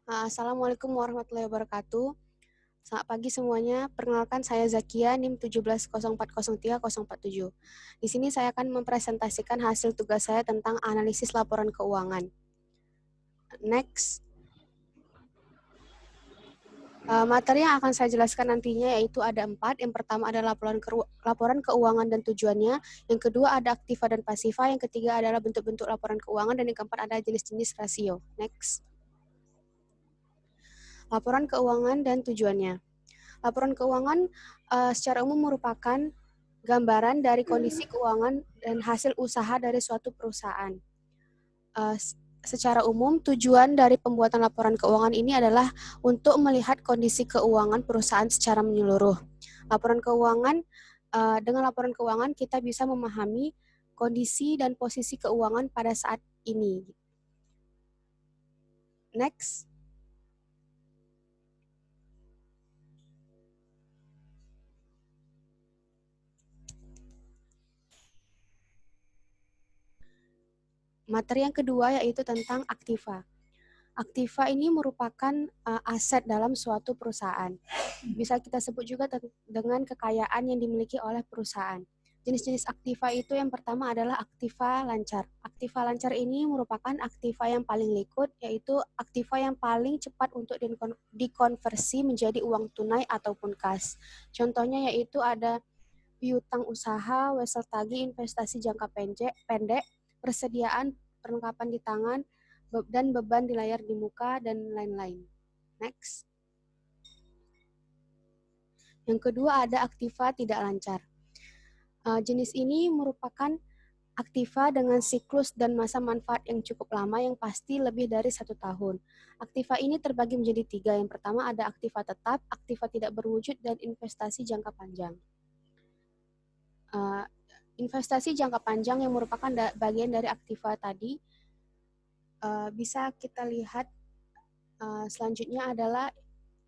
Assalamualaikum warahmatullahi wabarakatuh. Selamat pagi semuanya. Perkenalkan saya Zakia, NIM 170403-047. Di sini saya akan mempresentasikan hasil tugas saya tentang analisis laporan keuangan. Next. Materi yang akan saya jelaskan nantinya yaitu ada 4. Yang pertama adalah laporan keuangan dan tujuannya. Yang kedua ada aktiva dan pasiva. Yang ketiga adalah bentuk-bentuk laporan keuangan. Dan yang keempat ada jenis-jenis rasio. Next. Laporan keuangan dan tujuannya. Laporan keuangan secara umum merupakan gambaran dari kondisi keuangan dan hasil usaha dari suatu perusahaan. Secara umum, tujuan dari pembuatan laporan keuangan ini adalah untuk melihat kondisi keuangan perusahaan secara menyeluruh. Dengan laporan keuangan kita bisa memahami kondisi dan posisi keuangan pada saat ini. Next. Materi yang kedua yaitu tentang aktiva. Aktiva ini merupakan aset dalam suatu perusahaan. Bisa kita sebut juga dengan kekayaan yang dimiliki oleh perusahaan. Jenis-jenis aktiva itu yang pertama adalah aktiva lancar. Aktiva lancar ini merupakan aktiva yang paling liquid, yaitu aktiva yang paling cepat untuk dikonversi menjadi uang tunai ataupun kas. Contohnya yaitu ada piutang usaha, wesel tagih, investasi jangka pendek, persediaan perlengkapan di tangan, dan beban di layar di muka, dan lain-lain. Next. Yang kedua ada aktiva tidak lancar. Jenis ini merupakan aktiva dengan siklus dan masa manfaat yang cukup lama yang pasti lebih dari 1 tahun. Aktiva ini terbagi menjadi 3. Yang pertama ada aktiva tetap, aktiva tidak berwujud, dan investasi jangka panjang. Investasi jangka panjang yang merupakan bagian dari aktiva tadi bisa kita lihat selanjutnya adalah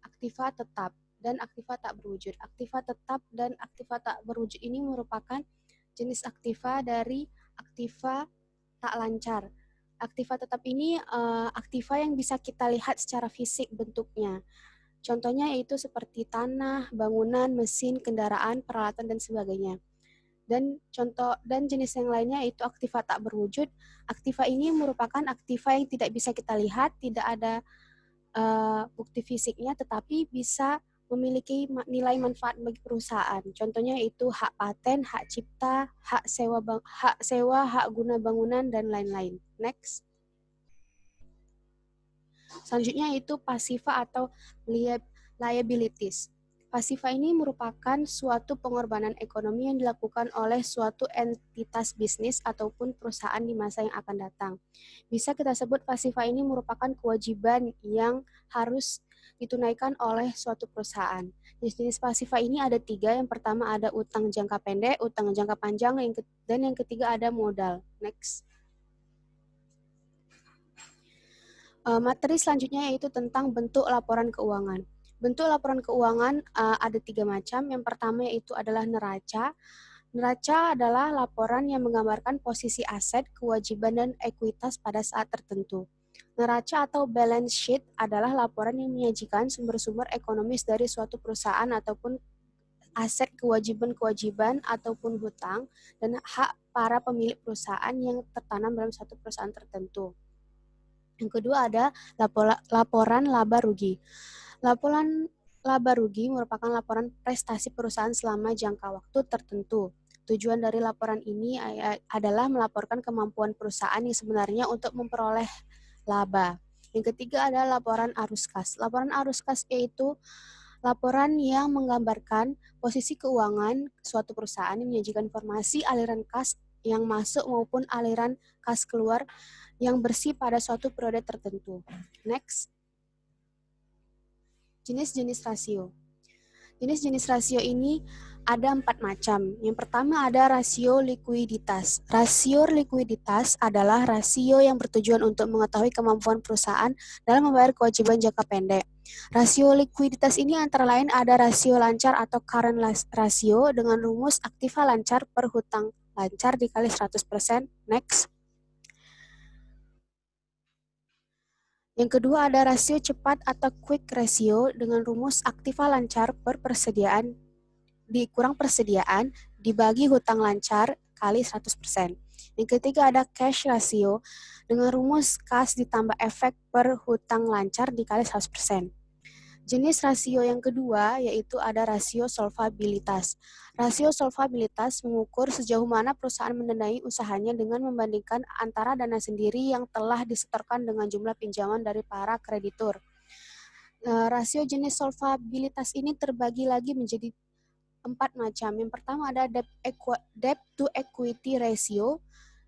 aktiva tetap dan aktiva tak berwujud. Aktiva tetap dan aktiva tak berwujud ini merupakan jenis aktiva dari aktiva tak lancar. Aktiva tetap ini aktiva yang bisa kita lihat secara fisik bentuknya. Contohnya yaitu seperti tanah, bangunan, mesin, kendaraan, peralatan, dan sebagainya. Dan jenis yang lainnya yaitu aktiva tak berwujud. Aktiva ini merupakan aktiva yang tidak bisa kita lihat, tidak ada bukti fisiknya, tetapi bisa memiliki nilai manfaat bagi perusahaan. Contohnya yaitu hak paten, hak cipta, hak sewa, hak guna bangunan, dan lain-lain. Next. Selanjutnya yaitu pasiva atau liabilities. Pasiva ini merupakan suatu pengorbanan ekonomi yang dilakukan oleh suatu entitas bisnis ataupun perusahaan di masa yang akan datang. Bisa kita sebut pasiva ini merupakan kewajiban yang harus ditunaikan oleh suatu perusahaan. Jenis pasiva ini ada 3. Yang pertama ada utang jangka pendek, utang jangka panjang, dan yang ketiga ada modal. Next. Materi selanjutnya yaitu tentang bentuk laporan keuangan. Bentuk laporan keuangan ada 3 macam. Yang pertama yaitu adalah neraca. Neraca adalah laporan yang menggambarkan posisi aset, kewajiban, dan ekuitas pada saat tertentu. Neraca atau balance sheet adalah laporan yang menyajikan sumber-sumber ekonomis dari suatu perusahaan ataupun aset, kewajiban-kewajiban ataupun hutang, dan hak para pemilik perusahaan yang tertanam dalam satu perusahaan tertentu. Yang kedua ada laporan laba rugi. Laporan laba rugi merupakan laporan prestasi perusahaan selama jangka waktu tertentu. Tujuan dari laporan ini adalah melaporkan kemampuan perusahaan yang sebenarnya untuk memperoleh laba. Yang ketiga adalah laporan arus kas. Laporan arus kas yaitu laporan yang menggambarkan posisi keuangan suatu perusahaan yang menyajikan informasi aliran kas yang masuk maupun aliran kas keluar yang bersih pada suatu periode tertentu. Next. Jenis-jenis rasio. Jenis-jenis rasio ini ada 4 macam. Yang pertama ada rasio likuiditas. Rasio likuiditas adalah rasio yang bertujuan untuk mengetahui kemampuan perusahaan dalam membayar kewajiban jangka pendek. Rasio likuiditas ini antara lain ada rasio lancar atau current ratio dengan rumus aktiva lancar per hutang lancar dikali 100%. Next. Yang kedua ada rasio cepat atau quick ratio dengan rumus aktiva lancar per persediaan dikurang persediaan dibagi hutang lancar kali 100%. Yang ketiga ada cash ratio dengan rumus kas ditambah efek per hutang lancar dikali 100%. Jenis rasio yang kedua yaitu ada rasio solvabilitas. Rasio solvabilitas mengukur sejauh mana perusahaan mendanai usahanya dengan membandingkan antara dana sendiri yang telah disetorkan dengan jumlah pinjaman dari para kreditur. Rasio jenis solvabilitas ini terbagi lagi menjadi 4 macam. Yang pertama ada debt to equity ratio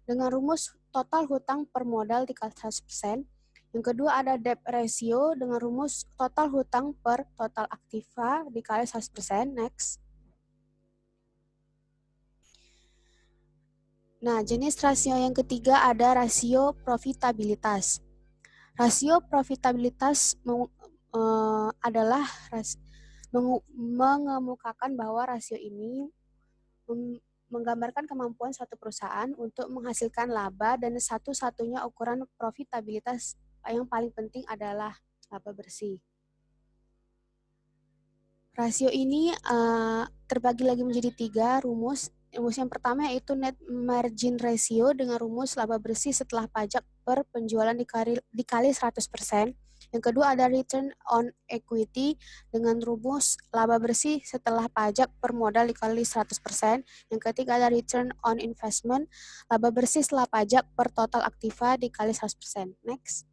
dengan rumus total hutang per modal dikali 100%. Yang kedua ada debt ratio dengan rumus total hutang per total aktiva dikali 100%. Next. Nah, jenis rasio yang ketiga ada rasio profitabilitas. Rasio profitabilitas adalah mengemukakan bahwa rasio ini menggambarkan kemampuan suatu perusahaan untuk menghasilkan laba dan satu-satunya ukuran profitabilitas yang paling penting adalah laba bersih. Rasio ini terbagi lagi menjadi 3 rumus. Rumus yang pertama yaitu net margin ratio dengan rumus laba bersih setelah pajak per penjualan dikali 100%. Yang kedua ada return on equity dengan rumus laba bersih setelah pajak per modal dikali 100%. Yang ketiga ada return on investment, laba bersih setelah pajak per total aktiva dikali 100%. Next.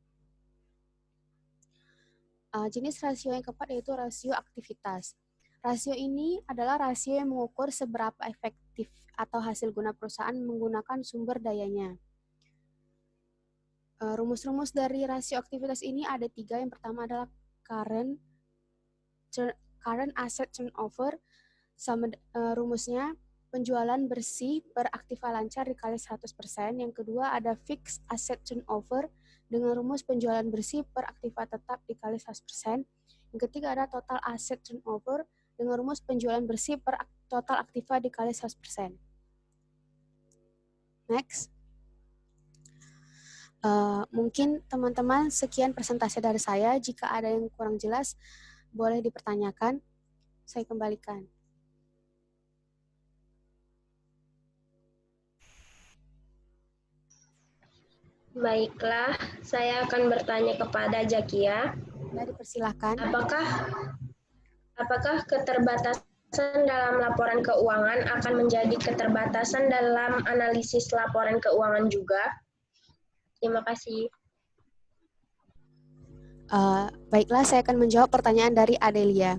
Jenis rasio yang keempat yaitu rasio aktivitas. Rasio ini adalah rasio yang mengukur seberapa efektif atau hasil guna perusahaan menggunakan sumber dayanya. Rumus-rumus dari rasio aktivitas ini ada 3. Yang pertama adalah current asset turnover. Rumusnya penjualan bersih per aktiva lancar dikali 100%. Yang kedua ada fixed asset turnover dengan rumus penjualan bersih per aktiva tetap dikali 100%. Yang ketiga ada total asset turnover dengan rumus penjualan bersih per total aktiva dikali 100%. Next. Mungkin teman-teman sekian presentasi dari saya. Jika ada yang kurang jelas, boleh dipertanyakan. Saya kembalikan. Baiklah, saya akan bertanya kepada Zakia. Ya, dipersilakan. Apakah keterbatasan dalam laporan keuangan akan menjadi keterbatasan dalam analisis laporan keuangan juga? Terima kasih. Baiklah, saya akan menjawab pertanyaan dari Adelia.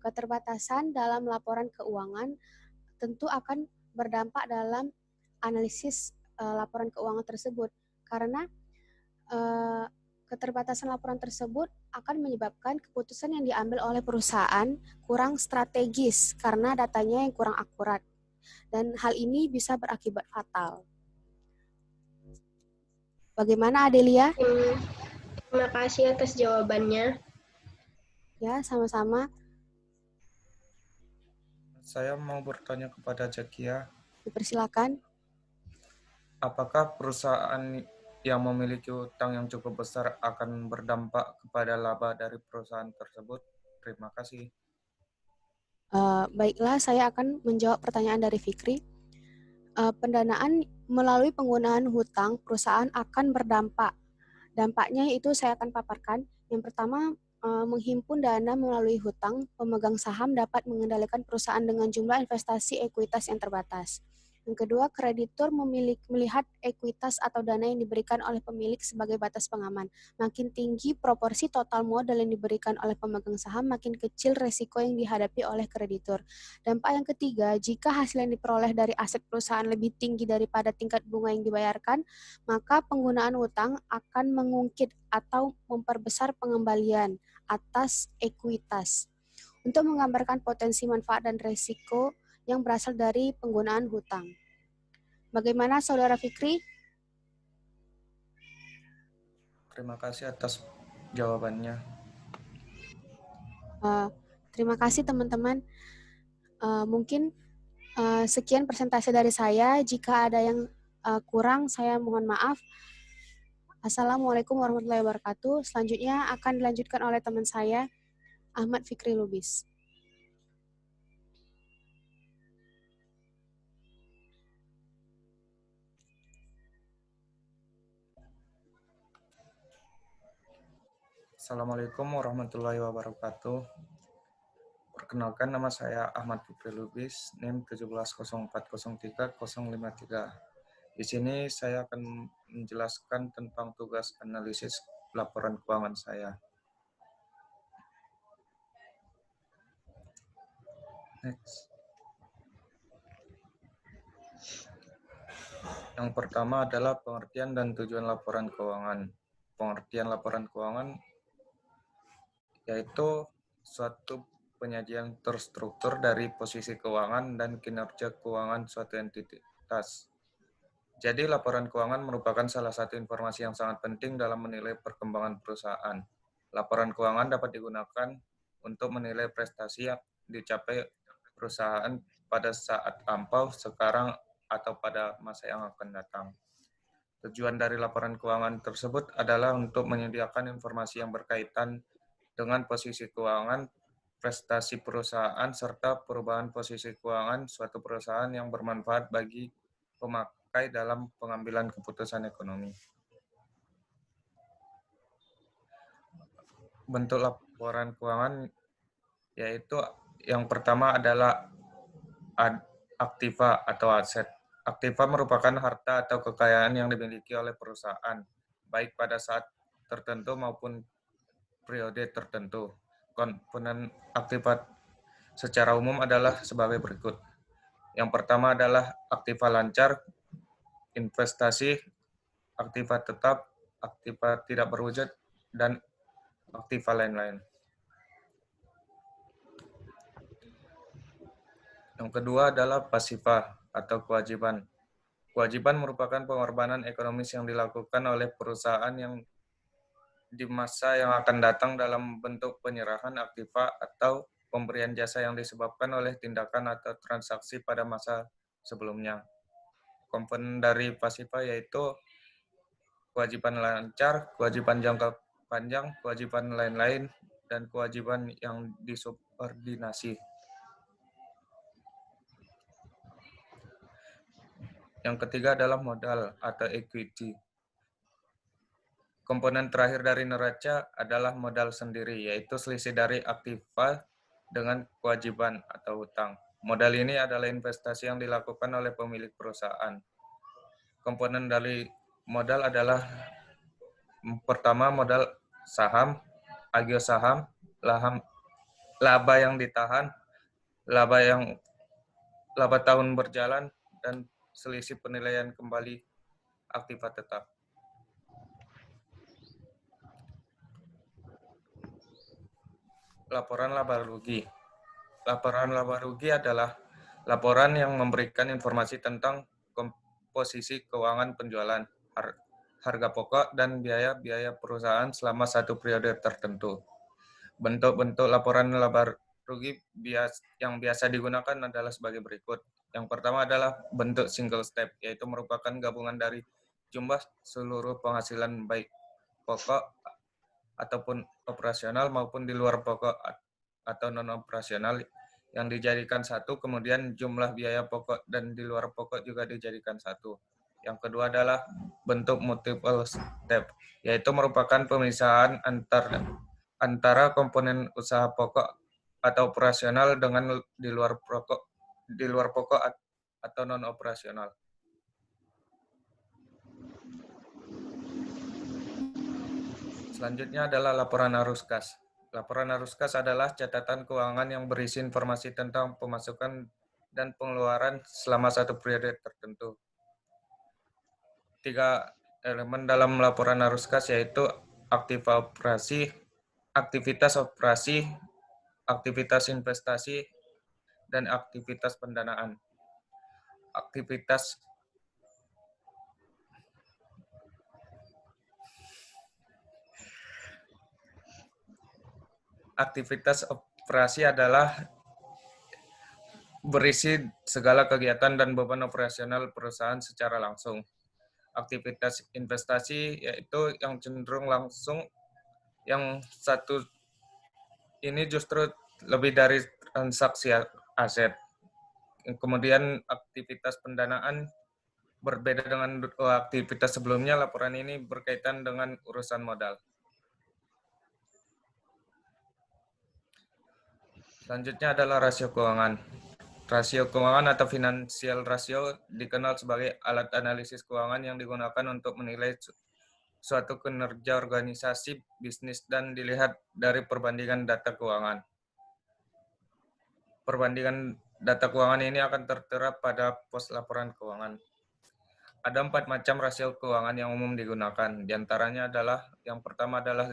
Keterbatasan dalam laporan keuangan tentu akan berdampak dalam analisis laporan keuangan tersebut, karena keterbatasan laporan tersebut akan menyebabkan keputusan yang diambil oleh perusahaan kurang strategis karena datanya yang kurang akurat, dan hal ini bisa berakibat fatal. Bagaimana Adelia? Terima kasih atas jawabannya. Ya, sama-sama. Saya mau bertanya kepada Zakia. Dipersilakan. Apakah perusahaan yang memiliki utang yang cukup besar akan berdampak kepada laba dari perusahaan tersebut? Terima kasih. Baiklah, saya akan menjawab pertanyaan dari Fikri. Pendanaan melalui penggunaan hutang perusahaan akan berdampak. Dampaknya itu saya akan paparkan. Yang pertama, menghimpun dana melalui hutang, pemegang saham dapat mengendalikan perusahaan dengan jumlah investasi ekuitas yang terbatas. Yang kedua, kreditur melihat ekuitas atau dana yang diberikan oleh pemilik sebagai batas pengaman. Makin tinggi proporsi total modal yang diberikan oleh pemegang saham, makin kecil resiko yang dihadapi oleh kreditur. Dampak yang ketiga, jika hasil yang diperoleh dari aset perusahaan lebih tinggi daripada tingkat bunga yang dibayarkan, maka penggunaan hutang akan mengungkit atau memperbesar pengembalian atas ekuitas. Untuk menggambarkan potensi manfaat dan risiko yang berasal dari penggunaan hutang. Bagaimana Saudara Fikri? Terima kasih atas jawabannya. Terima kasih teman-teman. Mungkin sekian presentasi dari saya. Jika ada yang kurang, saya mohon maaf. Assalamualaikum warahmatullahi wabarakatuh. Selanjutnya akan dilanjutkan oleh teman saya, Ahmad Fikri Lubis. Assalamualaikum warahmatullahi wabarakatuh. Perkenalkan, nama saya Ahmad Fikri Lubis, NIM 170403053. Di sini saya akan menjelaskan tentang tugas analisis laporan keuangan saya. Next. Yang pertama adalah pengertian dan tujuan laporan keuangan. Pengertian laporan keuangan yaitu suatu penyajian terstruktur dari posisi keuangan dan kinerja keuangan suatu entitas. Jadi laporan keuangan merupakan salah satu informasi yang sangat penting dalam menilai perkembangan perusahaan. Laporan keuangan dapat digunakan untuk menilai prestasi yang dicapai perusahaan pada saat lampau, sekarang, atau pada masa yang akan datang. Tujuan dari laporan keuangan tersebut adalah untuk menyediakan informasi yang berkaitan dengan posisi keuangan, prestasi perusahaan, serta perubahan posisi keuangan suatu perusahaan yang bermanfaat bagi pemakai dalam pengambilan keputusan ekonomi. Bentuk laporan keuangan yaitu yang pertama adalah aktiva atau aset. Aktiva merupakan harta atau kekayaan yang dimiliki oleh perusahaan, baik pada saat tertentu maupun periode tertentu. Komponen aktiva secara umum adalah sebagai berikut. Yang pertama adalah aktiva lancar, investasi, aktiva tetap, aktiva tidak berwujud, dan aktiva lain-lain. Yang kedua adalah pasiva atau kewajiban. Kewajiban merupakan pengorbanan ekonomis yang dilakukan oleh perusahaan yang di masa yang akan datang dalam bentuk penyerahan aktiva atau pemberian jasa yang disebabkan oleh tindakan atau transaksi pada masa sebelumnya. Komponen dari pasiva yaitu kewajiban lancar, kewajiban jangka panjang, kewajiban lain-lain, dan kewajiban yang disubordinasi. Yang ketiga adalah modal atau equity. Komponen terakhir dari neraca adalah modal sendiri, yaitu selisih dari aktiva dengan kewajiban atau hutang. Modal ini adalah investasi yang dilakukan oleh pemilik perusahaan. Komponen dari modal adalah pertama modal saham, agio saham, laba yang ditahan, laba tahun berjalan, dan selisih penilaian kembali aktiva tetap. Laporan laba rugi. Laporan laba rugi adalah laporan yang memberikan informasi tentang komposisi keuangan penjualan, harga pokok, dan biaya-biaya perusahaan selama satu periode tertentu. Bentuk-bentuk laporan laba rugi yang biasa digunakan adalah sebagai berikut. Yang pertama adalah bentuk single step, yaitu merupakan gabungan dari jumlah seluruh penghasilan baik pokok ataupun operasional maupun di luar pokok atau non-operasional yang dijadikan satu, kemudian jumlah biaya pokok dan di luar pokok juga dijadikan satu. Yang kedua adalah bentuk multiple step, yaitu merupakan pemisahan antara komponen usaha pokok atau operasional dengan di luar pokok atau non-operasional. Selanjutnya adalah laporan arus kas. Laporan arus kas adalah catatan keuangan yang berisi informasi tentang pemasukan dan pengeluaran selama satu periode tertentu. 3 elemen dalam laporan arus kas yaitu aktivitas operasi, aktivitas investasi, dan aktivitas pendanaan. Aktivitas operasi adalah berisi segala kegiatan dan beban operasional perusahaan secara langsung. aktivitas investasi, yaitu yang cenderung langsung, yang satu ini justru lebih dari transaksi aset. Kemudian aktivitas pendanaan berbeda dengan aktivitas sebelumnya, laporan ini berkaitan dengan urusan modal. Selanjutnya adalah rasio keuangan. Rasio keuangan atau financial ratio dikenal sebagai alat analisis keuangan yang digunakan untuk menilai suatu kinerja organisasi, bisnis, dan dilihat dari perbandingan data keuangan. Perbandingan data keuangan ini akan tertera pada pos laporan keuangan. Ada 4 macam rasio keuangan yang umum digunakan. Di antaranya adalah, yang pertama adalah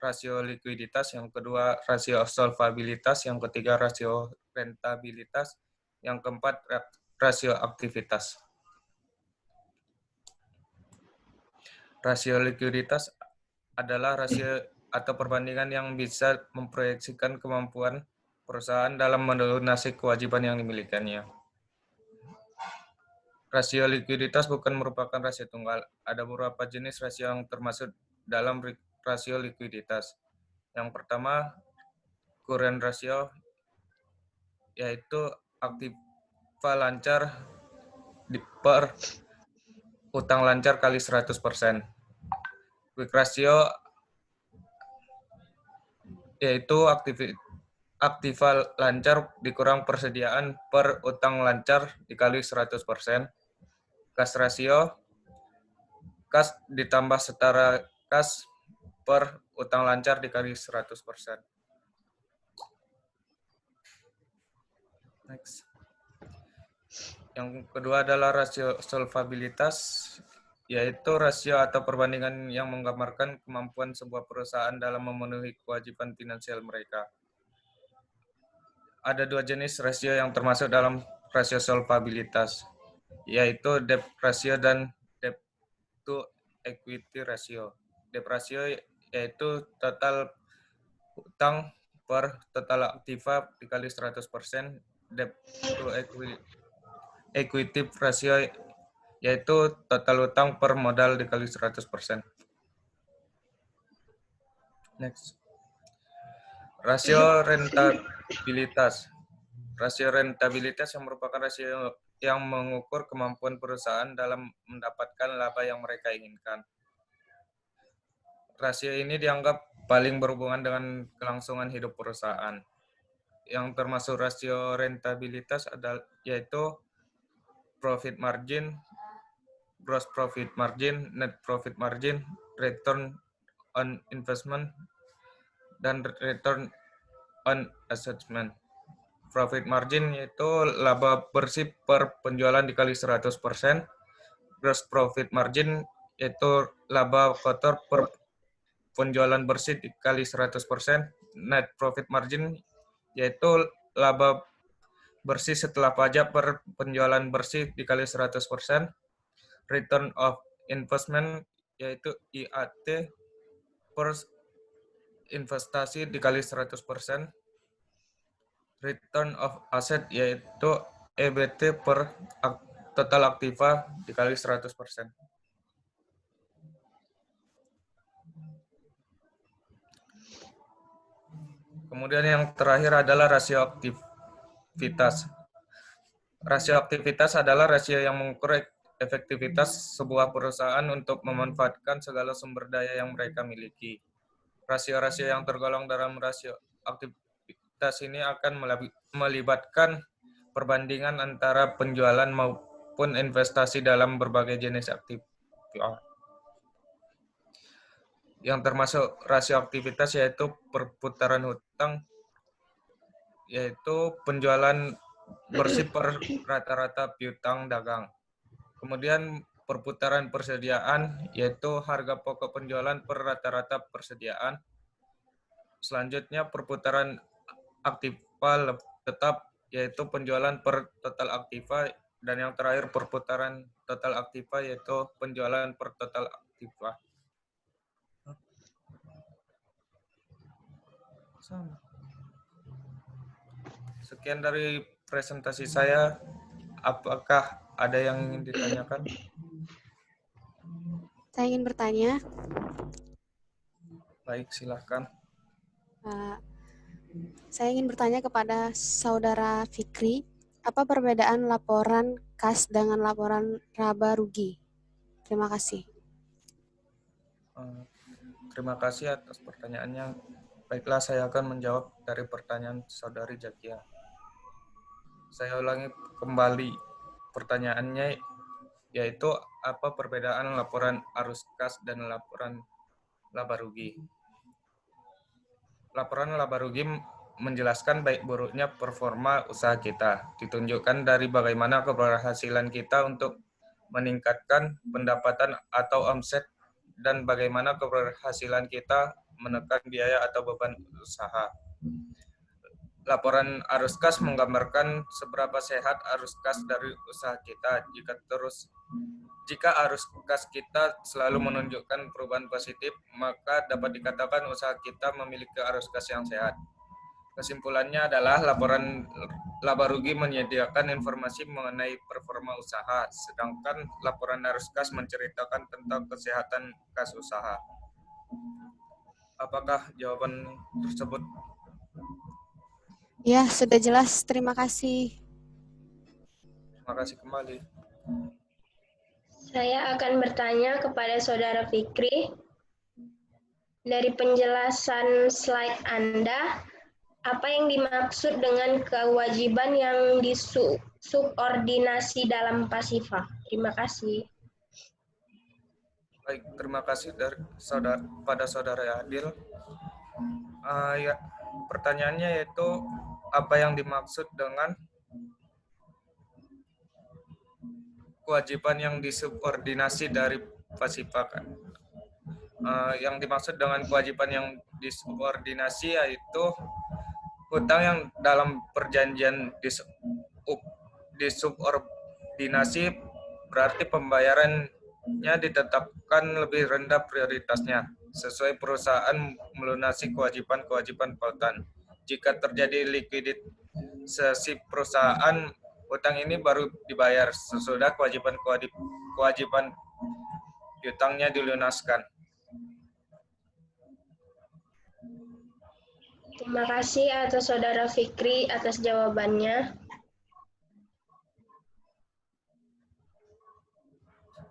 rasio likuiditas, yang kedua rasio solvabilitas, yang ketiga rasio rentabilitas, yang keempat rasio aktivitas. Rasio likuiditas adalah rasio atau perbandingan yang bisa memproyeksikan kemampuan perusahaan dalam melunasi kewajiban yang dimilikinya. Rasio likuiditas bukan merupakan rasio tunggal. Ada beberapa jenis rasio yang termasuk dalam rasio likuiditas. Yang pertama, current ratio, yaitu aktiva lancar per utang lancar kali 100%. Quick ratio, yaitu aktiva lancar dikurang persediaan per utang lancar dikali 100%. Cash ratio, kas ditambah setara kas per utang lancar dikali 100%. Next. Yang kedua adalah rasio solvabilitas, yaitu rasio atau perbandingan yang menggambarkan kemampuan sebuah perusahaan dalam memenuhi kewajiban finansial mereka. Ada 2 jenis rasio yang termasuk dalam rasio solvabilitas, yaitu debt ratio dan debt to equity ratio. Debt ratio yaitu total utang per total aktiva dikali 100%. Debt to equity ratio yaitu total utang per modal dikali 100%. Next. Rasio rentabilitas. Rasio rentabilitas yang merupakan rasio yang mengukur kemampuan perusahaan dalam mendapatkan laba yang mereka inginkan. Rasio ini dianggap paling berhubungan dengan kelangsungan hidup perusahaan. Yang termasuk rasio rentabilitas adalah yaitu profit margin, gross profit margin, net profit margin, return on investment, dan return on assessment. Profit margin yaitu laba bersih per penjualan dikali 100%. Gross profit margin yaitu laba kotor per penjualan bersih dikali 100%. Net profit margin yaitu laba bersih setelah pajak per penjualan bersih dikali 100%. Return of investment yaitu IAT per investasi dikali 100%. Return of asset yaitu EBT per total aktiva dikali 100%. Kemudian yang terakhir adalah rasio aktivitas. Rasio aktivitas adalah rasio yang mengukur efektivitas sebuah perusahaan untuk memanfaatkan segala sumber daya yang mereka miliki. Rasio-rasio yang tergolong dalam rasio aktivitas ini akan melibatkan perbandingan antara penjualan maupun investasi dalam berbagai jenis aktivitas. Yang termasuk rasio aktivitas yaitu perputaran hutang, yaitu penjualan bersih per rata-rata piutang dagang. Kemudian perputaran persediaan, yaitu harga pokok penjualan per rata-rata persediaan. Selanjutnya perputaran aktiva tetap, yaitu penjualan per total aktiva. Dan yang terakhir perputaran total aktiva, yaitu penjualan per total aktiva. Sekian dari presentasi saya. Apakah ada yang ingin ditanyakan? Saya ingin bertanya. Baik, silahkan. Saya ingin bertanya kepada Saudara Fikri, apa perbedaan laporan kas dengan laporan laba rugi? Terima kasih. Terima kasih atas pertanyaannya. Baiklah, saya akan menjawab dari pertanyaan Saudari Jakia. Saya ulangi kembali pertanyaannya, yaitu apa perbedaan laporan arus kas dan laporan laba rugi. Laporan laba rugi menjelaskan baik buruknya performa usaha kita, ditunjukkan dari bagaimana keberhasilan kita untuk meningkatkan pendapatan atau omset dan bagaimana keberhasilan kita menekan biaya atau beban usaha. Laporan arus kas menggambarkan seberapa sehat arus kas dari usaha kita. Jika arus kas kita selalu menunjukkan perubahan positif, maka dapat dikatakan usaha kita memiliki arus kas yang sehat. Kesimpulannya adalah laporan laba rugi menyediakan informasi mengenai performa usaha, sedangkan laporan arus kas menceritakan tentang kesehatan kas usaha. Apakah jawaban tersebut? Ya, sudah jelas. Terima kasih. Terima kasih kembali. Saya akan bertanya kepada Saudara Fikri. Dari penjelasan slide Anda, apa yang dimaksud dengan kewajiban yang disubordinasi dalam Pasifa? Terima kasih. Baik, terima kasih pada Saudara Adil. Ya, pertanyaannya yaitu apa yang dimaksud dengan kewajiban yang disubordinasi dari Pasifa. Yang dimaksud dengan kewajiban yang disubordinasi yaitu hutang yang dalam perjanjian disubordinasi berarti pembayarannya ditetapkan lebih rendah prioritasnya sesuai perusahaan melunasi kewajiban-kewajiban piutang. Jika terjadi likuidasi perusahaan, hutang ini baru dibayar sesudah kewajiban piutangnya dilunaskan. Terima kasih atas Saudara Fikri atas jawabannya.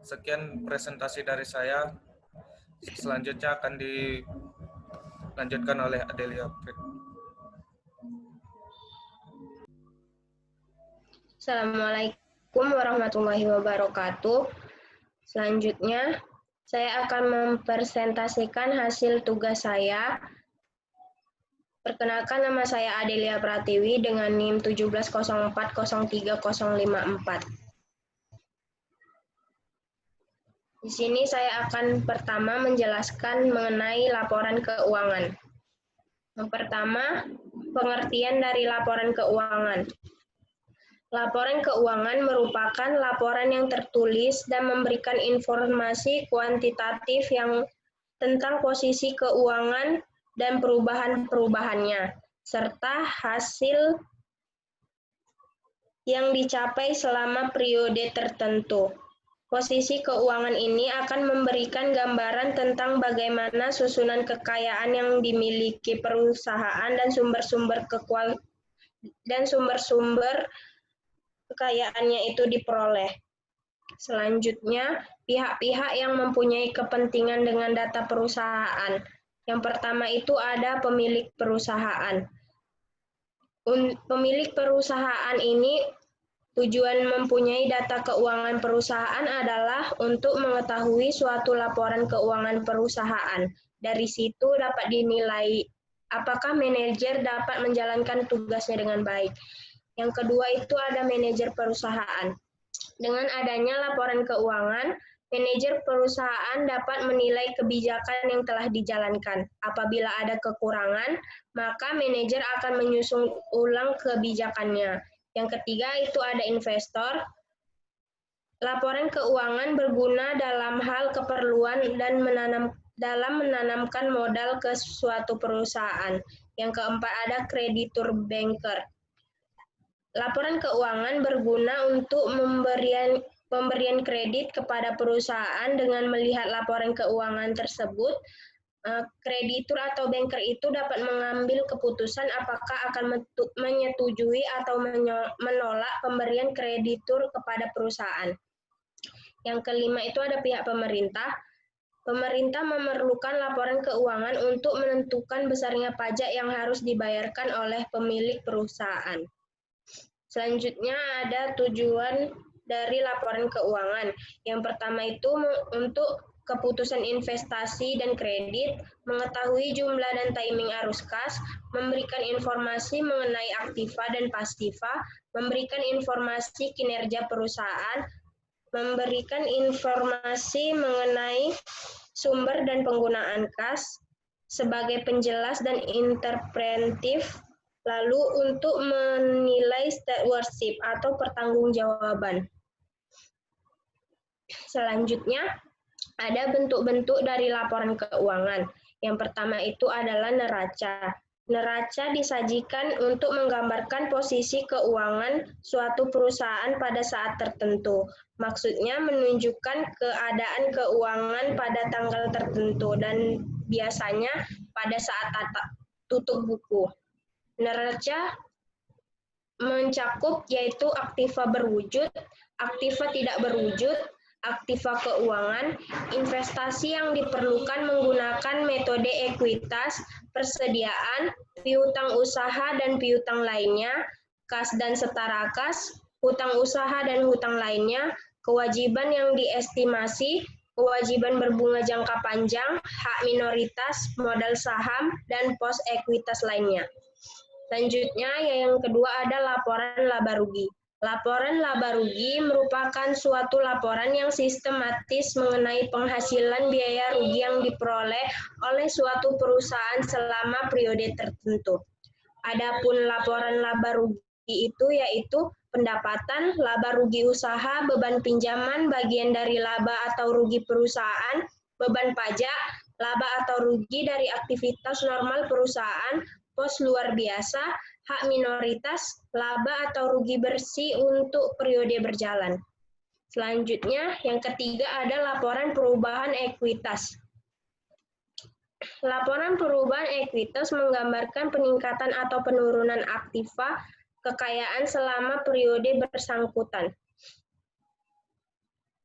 Sekian presentasi dari saya. Selanjutnya akan dilanjutkan oleh Adelia. Assalamualaikum warahmatullahi wabarakatuh. Selanjutnya, saya akan mempresentasikan hasil tugas saya. Perkenalkan, nama saya Adelia Pratiwi dengan NIM 170403054. Di sini saya akan pertama menjelaskan mengenai laporan keuangan. Yang pertama, pengertian dari laporan keuangan. Laporan keuangan merupakan laporan yang tertulis dan memberikan informasi kuantitatif yang tentang posisi keuangan dan perubahan-perubahannya, serta hasil yang dicapai selama periode tertentu. Posisi keuangan ini akan memberikan gambaran tentang bagaimana susunan kekayaan yang dimiliki perusahaan dan sumber-sumber kekayaannya itu diperoleh. Selanjutnya, pihak-pihak yang mempunyai kepentingan dengan data perusahaan. Yang pertama itu ada pemilik perusahaan. Pemilik perusahaan ini tujuan mempunyai data keuangan perusahaan adalah untuk mengetahui suatu laporan keuangan perusahaan. Dari situ dapat dinilai apakah manajer dapat menjalankan tugasnya dengan baik. Yang kedua itu ada manajer perusahaan. Dengan adanya laporan keuangan, manajer perusahaan dapat menilai kebijakan yang telah dijalankan. Apabila ada kekurangan, maka manajer akan menyusun ulang kebijakannya. Yang ketiga itu ada investor. Laporan keuangan berguna dalam hal keperluan dan menanamkan modal ke suatu perusahaan. Yang keempat ada kreditur banker. Laporan keuangan berguna untuk pemberian kredit kepada perusahaan dengan melihat laporan keuangan tersebut, kreditur atau banker itu dapat mengambil keputusan apakah akan menyetujui atau menolak pemberian kreditur kepada perusahaan. Yang kelima itu ada pihak pemerintah. Pemerintah memerlukan laporan keuangan untuk menentukan besarnya pajak yang harus dibayarkan oleh pemilik perusahaan. Selanjutnya ada tujuan dari laporan keuangan. Yang pertama itu untuk keputusan investasi dan kredit, mengetahui jumlah dan timing arus kas, memberikan informasi mengenai aktiva dan pasiva, memberikan informasi kinerja perusahaan, memberikan informasi mengenai sumber dan penggunaan kas sebagai penjelas dan interpretif, lalu untuk menilai stewardship atau pertanggungjawaban. Selanjutnya, ada bentuk-bentuk dari laporan keuangan. Yang pertama itu adalah neraca. Neraca disajikan untuk menggambarkan posisi keuangan suatu perusahaan pada saat tertentu. Maksudnya menunjukkan keadaan keuangan pada tanggal tertentu dan biasanya pada saat tutup buku. Neraca mencakup yaitu aktiva berwujud, aktiva tidak berwujud, aktiva keuangan, investasi yang diperlukan menggunakan metode ekuitas, persediaan, piutang usaha dan piutang lainnya, kas dan setara kas, hutang usaha dan hutang lainnya, kewajiban yang diestimasi, kewajiban berbunga jangka panjang, hak minoritas, modal saham, dan pos ekuitas lainnya. Selanjutnya, yang kedua ada laporan laba rugi. Laporan laba rugi merupakan suatu laporan yang sistematis mengenai penghasilan biaya rugi yang diperoleh oleh suatu perusahaan selama periode tertentu. Adapun laporan laba rugi itu yaitu pendapatan, laba rugi usaha, beban pinjaman, bagian dari laba atau rugi perusahaan, beban pajak, laba atau rugi dari aktivitas normal perusahaan, pos luar biasa, hak minoritas, laba atau rugi bersih untuk periode berjalan. Selanjutnya, yang ketiga ada laporan perubahan ekuitas. Laporan perubahan ekuitas menggambarkan peningkatan atau penurunan aktiva kekayaan selama periode bersangkutan.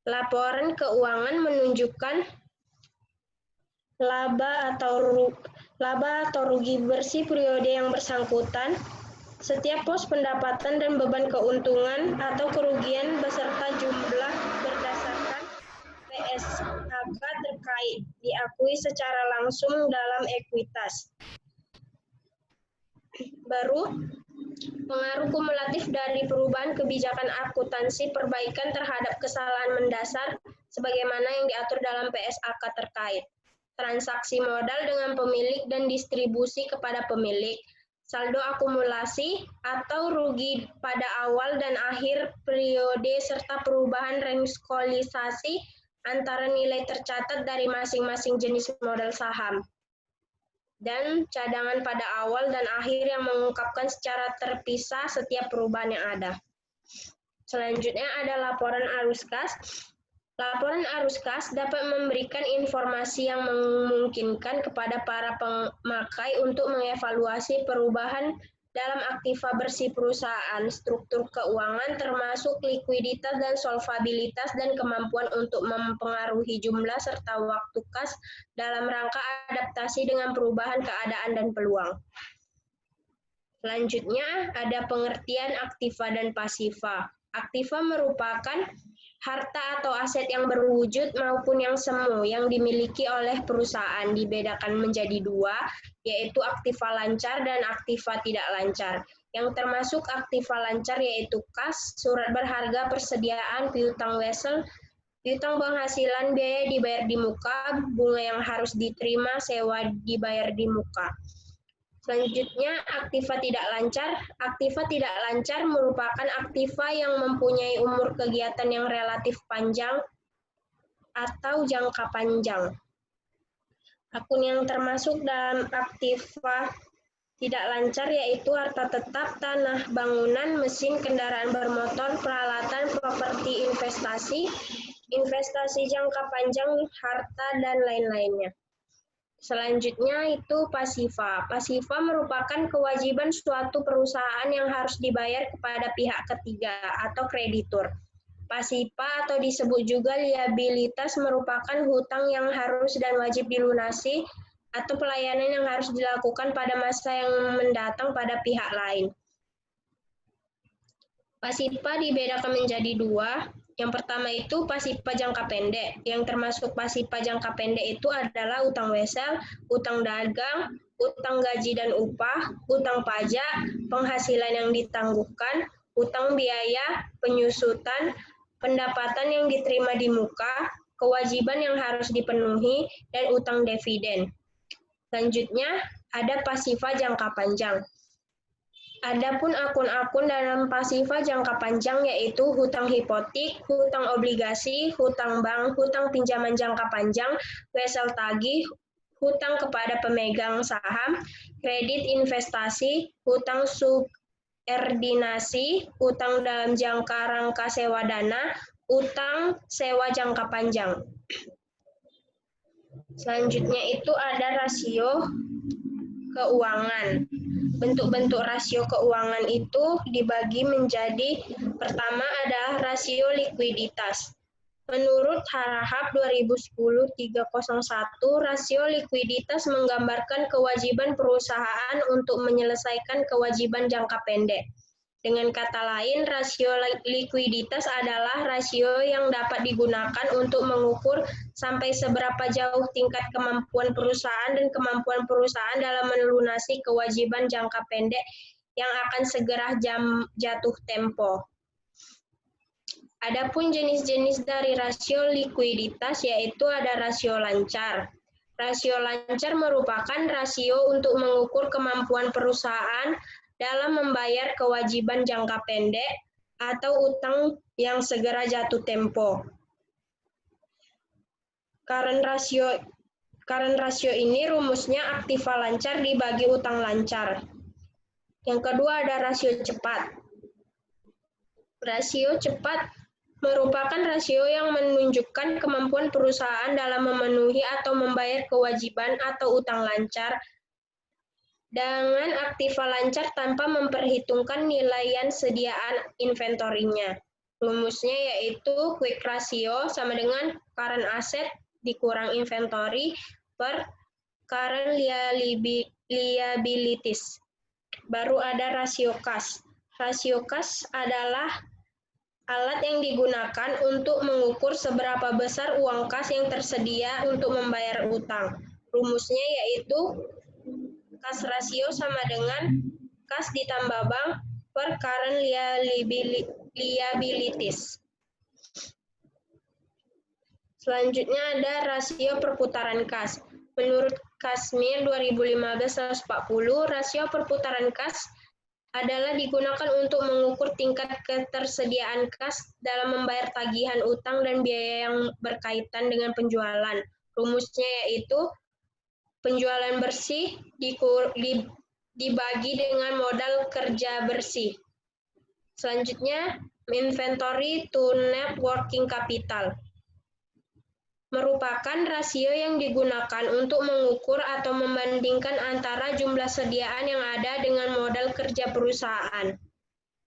Laporan keuangan menunjukkan laba atau rugi bersih periode yang bersangkutan, setiap pos pendapatan dan beban keuntungan atau kerugian beserta jumlah berdasarkan PSAK terkait diakui secara langsung dalam ekuitas. Baru, pengaruh kumulatif dari perubahan kebijakan akuntansi perbaikan terhadap kesalahan mendasar sebagaimana yang diatur dalam PSAK terkait. Transaksi modal dengan pemilik dan distribusi kepada pemilik, saldo akumulasi atau rugi pada awal dan akhir periode serta perubahan reskolisasi antara nilai tercatat dari masing-masing jenis modal saham, dan cadangan pada awal dan akhir yang mengungkapkan secara terpisah setiap perubahan yang ada. Selanjutnya ada laporan arus kas. Laporan arus kas dapat memberikan informasi yang memungkinkan kepada para pemakai untuk mengevaluasi perubahan dalam aktiva bersih perusahaan, struktur keuangan termasuk likuiditas dan solvabilitas dan kemampuan untuk mempengaruhi jumlah serta waktu kas dalam rangka adaptasi dengan perubahan keadaan dan peluang. Selanjutnya ada pengertian aktiva dan pasiva. Aktiva merupakan harta atau aset yang berwujud maupun yang semu yang dimiliki oleh perusahaan, dibedakan menjadi dua, yaitu aktiva lancar dan aktiva tidak lancar. Yang termasuk aktiva lancar yaitu kas, surat berharga persediaan, piutang wesel, piutang penghasilan, biaya dibayar di muka, bunga yang harus diterima, sewa dibayar di muka. Selanjutnya, aktiva tidak lancar. Aktiva tidak lancar merupakan aktiva yang mempunyai umur kegiatan yang relatif panjang atau jangka panjang. Akun yang termasuk dalam aktiva Tidak lancar yaitu harta tetap, tanah, bangunan, mesin, kendaraan bermotor, peralatan, properti investasi, investasi jangka panjang, harta, dan lain-lainnya. Selanjutnya itu pasiva. Pasiva merupakan kewajiban suatu perusahaan yang harus dibayar kepada pihak ketiga atau kreditur. Pasiva atau disebut juga liabilitas merupakan hutang yang harus dan wajib dilunasi atau pelayanan yang harus dilakukan pada masa yang mendatang pada pihak lain. Pasiva dibedakan menjadi dua. Yang pertama itu pasiva jangka pendek. Yang termasuk pasiva jangka pendek itu adalah utang wesel, utang dagang, utang gaji dan upah, utang pajak, penghasilan yang ditangguhkan, utang biaya, penyusutan, pendapatan yang diterima di muka, kewajiban yang harus dipenuhi, dan utang dividen. Selanjutnya, ada pasiva jangka panjang. Adapun akun-akun dalam pasiva jangka panjang yaitu hutang hipotek, hutang obligasi, hutang bank, hutang pinjaman jangka panjang, wesel tagih, hutang kepada pemegang saham, kredit investasi, hutang subordinasi, hutang dalam jangka rangka sewa dana, utang sewa jangka panjang. Selanjutnya itu ada rasio keuangan. Bentuk-bentuk rasio keuangan itu dibagi menjadi pertama adalah rasio likuiditas. Menurut Harahap 2010-301, rasio likuiditas menggambarkan kewajiban perusahaan untuk menyelesaikan kewajiban jangka pendek. Dengan kata lain, rasio likuiditas adalah rasio yang dapat digunakan untuk mengukur sampai seberapa jauh tingkat kemampuan perusahaan dan kemampuan perusahaan dalam melunasi kewajiban jangka pendek yang akan segera jatuh tempo. Adapun jenis-jenis dari rasio likuiditas yaitu ada rasio lancar. Rasio lancar merupakan rasio untuk mengukur kemampuan perusahaan dalam membayar kewajiban jangka pendek atau utang yang segera jatuh tempo. Current ratio ini rumusnya aktiva lancar dibagi utang lancar. Yang kedua ada rasio cepat. Rasio cepat merupakan rasio yang menunjukkan kemampuan perusahaan dalam memenuhi atau membayar kewajiban atau utang lancar dengan aktiva lancar tanpa memperhitungkan nilaian sediaan inventorinya. Rumusnya yaitu quick ratio sama dengan current asset dikurang inventory per current liabilities. Baru ada rasio kas. Rasio kas adalah alat yang digunakan untuk mengukur seberapa besar uang kas yang tersedia untuk membayar utang. Rumusnya yaitu kas rasio sama dengan kas ditambah bank per current liabilities. Selanjutnya ada rasio perputaran kas. Menurut Kashmir 2015-140, rasio perputaran kas adalah digunakan untuk mengukur tingkat ketersediaan kas dalam membayar tagihan utang dan biaya yang berkaitan dengan penjualan. Rumusnya yaitu penjualan bersih dibagi dengan modal kerja bersih. Selanjutnya, inventory to net working capital merupakan rasio yang digunakan untuk mengukur atau membandingkan antara jumlah sediaan yang ada dengan modal kerja perusahaan.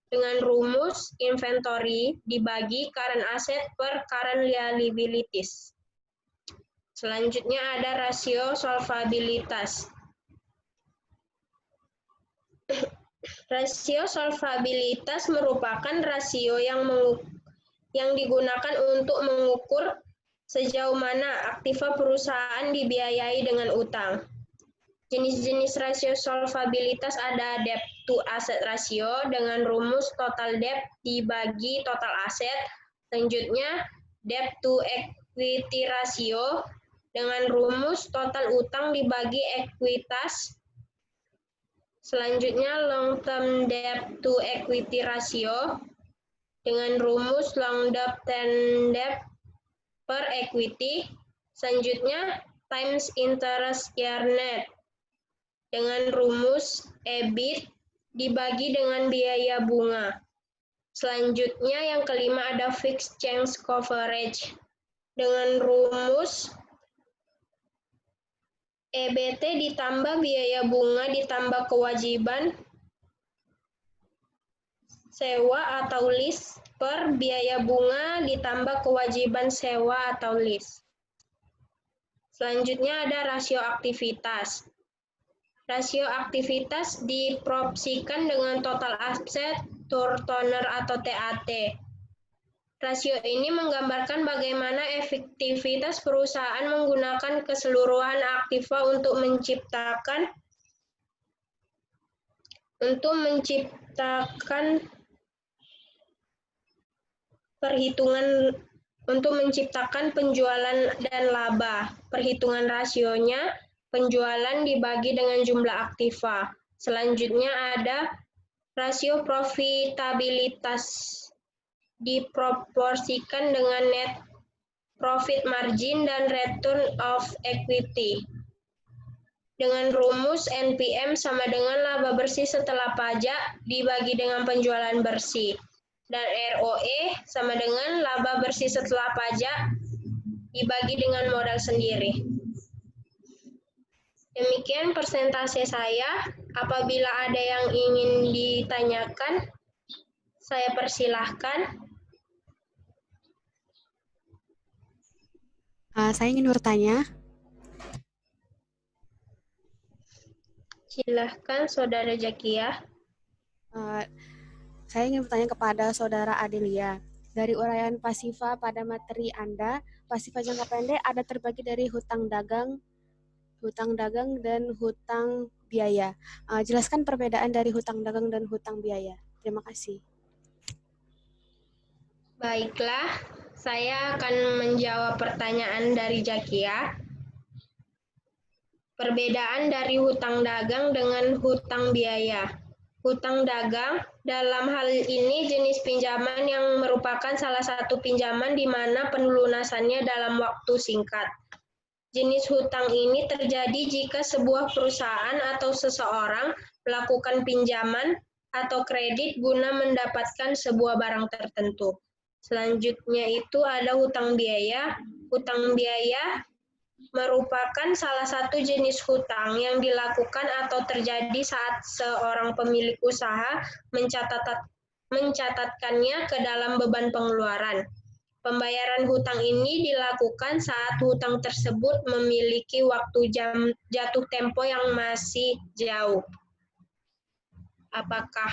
Dengan rumus inventory dibagi current asset per current liabilities. Selanjutnya ada rasio solvabilitas. Rasio solvabilitas merupakan rasio yang digunakan untuk mengukur sejauh mana aktiva perusahaan dibiayai dengan utang. Jenis-jenis rasio solvabilitas ada debt to asset ratio dengan rumus total debt dibagi total aset. Selanjutnya debt to equity ratio dengan rumus total utang dibagi ekuitas. Selanjutnya long term debt to equity ratio dengan rumus long term debt per equity. Selanjutnya times interest earned dengan rumus EBIT dibagi dengan biaya bunga. Selanjutnya yang kelima ada fixed charge coverage dengan rumus EBT ditambah biaya bunga ditambah kewajiban sewa atau lease per biaya bunga ditambah kewajiban sewa atau lease. Selanjutnya ada rasio aktivitas. Rasio aktivitas diproporsikan dengan total aset turnover atau TAT. Rasio ini menggambarkan bagaimana efektivitas perusahaan menggunakan keseluruhan aktiva untuk menciptakan penjualan dan laba. Perhitungan rasionya, penjualan dibagi dengan jumlah aktiva. Selanjutnya ada rasio profitabilitas diproporsikan dengan net profit margin dan return of equity. Dengan rumus NPM sama dengan laba bersih setelah pajak dibagi dengan penjualan bersih. Dan ROE sama dengan laba bersih setelah pajak dibagi dengan modal sendiri. Demikian presentasi saya. Apabila ada yang ingin ditanyakan, saya persilahkan. Saya ingin bertanya. Silahkan, Saudara Zakia. Saya ingin bertanya kepada Saudara Adelia. Dari uraian pasifa pada materi Anda, pasifa jangka pendek ada terbagi dari hutang dagang dan hutang biaya. Jelaskan perbedaan dari hutang dagang dan hutang biaya. Terima kasih. Baiklah, saya akan menjawab pertanyaan dari Zakia. Perbedaan dari hutang dagang dengan hutang biaya. Hutang dagang dalam hal ini jenis pinjaman yang merupakan salah satu pinjaman di mana pelunasannya dalam waktu singkat. Jenis hutang ini terjadi jika sebuah perusahaan atau seseorang melakukan pinjaman atau kredit guna mendapatkan sebuah barang tertentu. Selanjutnya itu ada hutang biaya. Hutang biaya merupakan salah satu jenis hutang yang dilakukan atau terjadi saat seorang pemilik usaha mencatatkannya ke dalam beban pengeluaran. Pembayaran hutang ini dilakukan saat hutang tersebut memiliki waktu jatuh tempo yang masih jauh. Apakah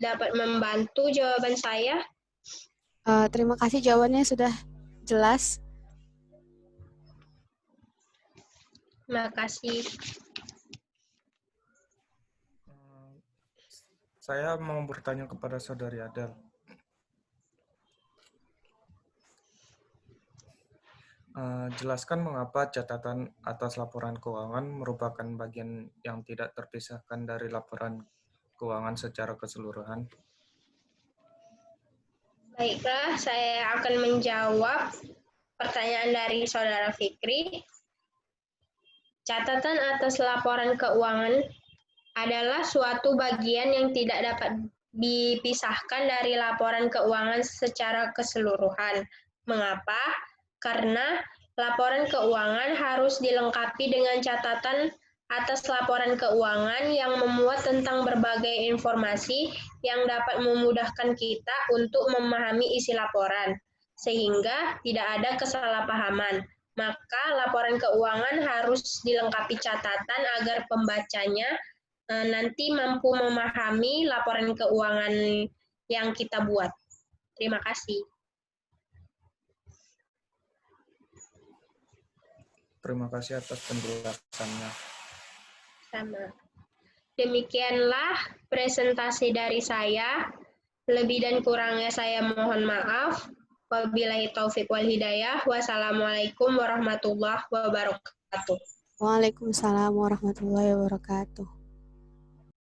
dapat membantu jawaban saya? Terima kasih, jawabannya sudah jelas. Terima kasih. Saya mau bertanya kepada Saudari Adel. Jelaskan mengapa catatan atas laporan keuangan merupakan bagian yang tidak terpisahkan dari laporan keuangan secara keseluruhan. Baiklah, saya akan menjawab pertanyaan dari Saudara Fikri. Catatan atas laporan keuangan adalah suatu bagian yang tidak dapat dipisahkan dari laporan keuangan secara keseluruhan. Mengapa? Karena laporan keuangan harus dilengkapi dengan catatan atas laporan keuangan yang memuat tentang berbagai informasi yang dapat memudahkan kita untuk memahami isi laporan, sehingga tidak ada kesalahpahaman. Maka laporan keuangan harus dilengkapi catatan agar pembacanya nanti mampu memahami laporan keuangan yang kita buat. Terima kasih. Terima kasih atas penjelasannya. Sama. Demikianlah presentasi dari saya. Lebih dan kurangnya saya mohon maaf. Wabillahi taufik wal hidayah. Wassalamualaikum warahmatullahi wabarakatuh. Waalaikumsalam warahmatullahi wabarakatuh.